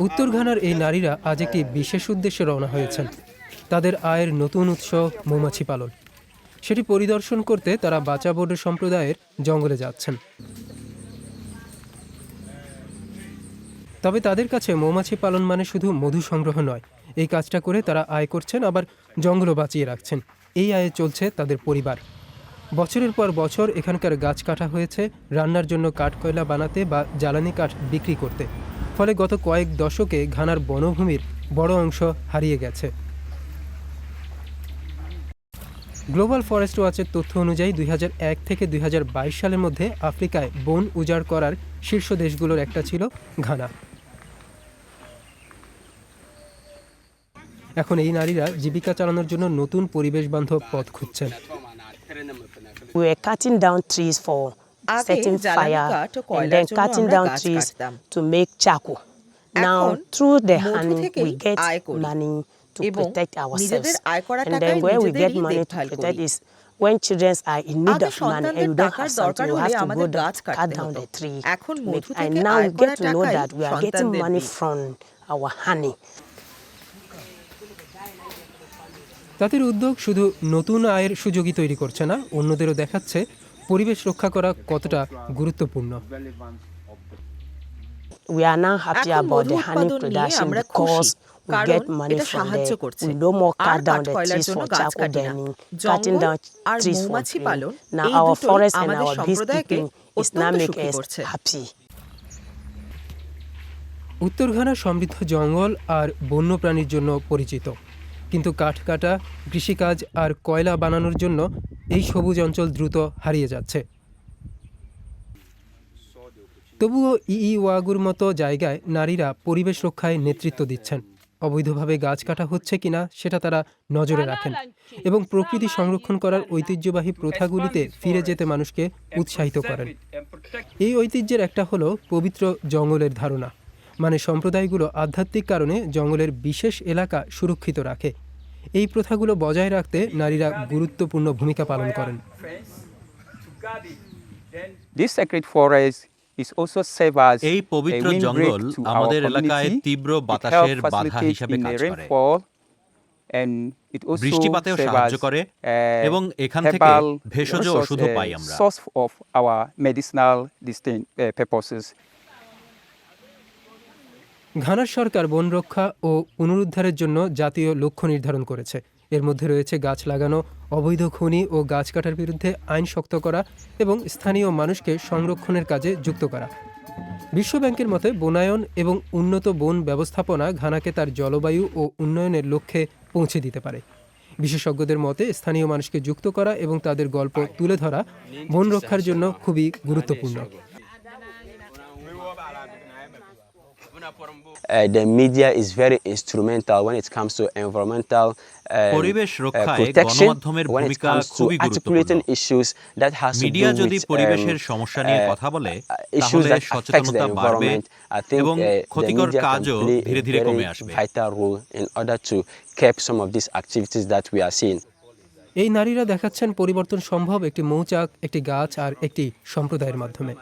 উত্তর ঘানার এই নারীরা আজ একটি বিশেষ উদ্দেশ্যে রওনা হয়েছেন। তাদের আয়ের নতুন উৎস মৌমাছি পালন। সেটি পরিদর্শন করতে তারা বাচাবোডো সম্প্রদায়ের জঙ্গলে যাচ্ছেন। তবে তাদের কাছে মৌমাছি পালন মানে শুধু মধু সংগ্রহ নয়। এই কাজটা করে তারা আয় করছেন, আবার জঙ্গলও বাঁচিয়ে রাখছেন। এই আয়ে চলছে তাদের পরিবার। বছরের পর বছর এখানকার গাছ কাটা হয়েছে রান্নার জন্য কাঠকয়লা বানাতে বা জ্বালানি কাঠ বিক্রি করতে। ফলে গত কয়েক দশকে ঘানার বনভূমির বড় অংশ হারিয়ে গেছে। গ্লোবাল ফরেস্ট ওয়াচের তথ্য অনুযায়ী 2001 থেকে 2022 সালের মধ্যে আফ্রিকায় বন উজাড় করার শীর্ষ দেশগুলোর একটা ছিল ঘানা। এখন এই নারীরা জীবিকা চালানোর জন্য নতুন পরিবেশ বান্ধব পথ খুঁজছেন। We were cutting down trees for setting fire and then cutting down trees to make charcoal. Now through the honey we get money to protect ourselves. And then where we get money to protect is when children are in need of money and we don't have something, we have to go down, cut down the tree. And now we get to know that we are getting money from our honey. তাদের উদ্যোগ শুধু নতুন আয়ের সুযোগই তৈরি করছে না, অন্যদেরও দেখাচ্ছে পরিবেশ রক্ষা করা কতটা গুরুত্বপূর্ণ। We are now happy about the honey production because we get money from there. We no more cut down the trees for charcoal burning, cutting down trees for green. Now our forest and our beekeeping is now make us happy. উত্তর Ghana সমৃদ্ধ জঙ্গল আর বন্যপ্রাণীর জন্য পরিচিত, কিন্তু কাঠ কাটা, কৃষিকাজ আর কয়লা বানানোর জন্য এই সবুজ অঞ্চল দ্রুত হারিয়ে যাচ্ছে। তবুও ইইওয়াগুর মতো জায়গায় নারীরা পরিবেশ রক্ষায় নেতৃত্ব দিচ্ছেন। অবৈধভাবে গাছ কাটা হচ্ছে কিনা সেটা তারা নজরে রাখেন এবং প্রকৃতি সংরক্ষণ করার ঐতিহ্যবাহী প্রথাগুলিতে ফিরে যেতে মানুষকে উৎসাহিত করেন। এই ঐতিহ্যের একটা হলো পবিত্র জঙ্গলের ধারণা, মানে সম্প্রদায়গুলো আধ্যাত্মিক কারণে জঙ্গলের বিশেষ এলাকা সুরক্ষিত রাখে। এই প্রথাগুলো বজায় রাখতে নারীরা গুরুত্বপূর্ণ ভূমিকা পালন করেন। এই পবিত্র জঙ্গল আমাদের এলাকায় তীব্র বাতাসের বাধা হিসেবে কাজ করে, বৃষ্টিপাতেও সাহায্য করে এবং এখান থেকে ভেষজ ওষুধও পাই আমরা। ঘানার সরকার বন রক্ষা ও পুনরুদ্ধারের জন্য জাতীয় লক্ষ্য নির্ধারণ করেছে। এর মধ্যে রয়েছে গাছ লাগানো, অবৈধ খনি ও গাছ কাটার বিরুদ্ধে আইন শক্ত করা এবং স্থানীয় মানুষকে সংরক্ষণের কাজে যুক্ত করা। বিশ্বব্যাংকের মতে বনায়ন এবং উন্নত বন ব্যবস্থাপনা ঘানাকে তার জলবায়ু ও উন্নয়নের লক্ষ্যে পৌঁছে দিতে পারে। বিশেষজ্ঞদের মতে স্থানীয় মানুষকে যুক্ত করা এবং তাদের গল্প তুলে ধরা বন রক্ষার জন্য খুবই গুরুত্বপূর্ণ। The media is very instrumental when it comes to environmental পরিবেশ রক্ষায় protection, গণমাধ্যমের when it ভূমিকা comes to খুবই গুরুত্বপূর্ণ। articulating issues that has to do media যদি with পরিবেশের সমস্যা নিয়ে কথা বলে issues তাহলে that affect the সচেতনতা বাড়বে environment. I think এবং the ক্ষতিকর media can কাজও play ধীরে a ধীরে very কমে আসবে। vital role in order to curb some of these activities that we are seeing. এই নারীরা দেখাচ্ছেন পরিবর্তন সম্ভব একটি মৌচাক, একটি গাছ আর একটি সম্প্রদায়ের মাধ্যমে।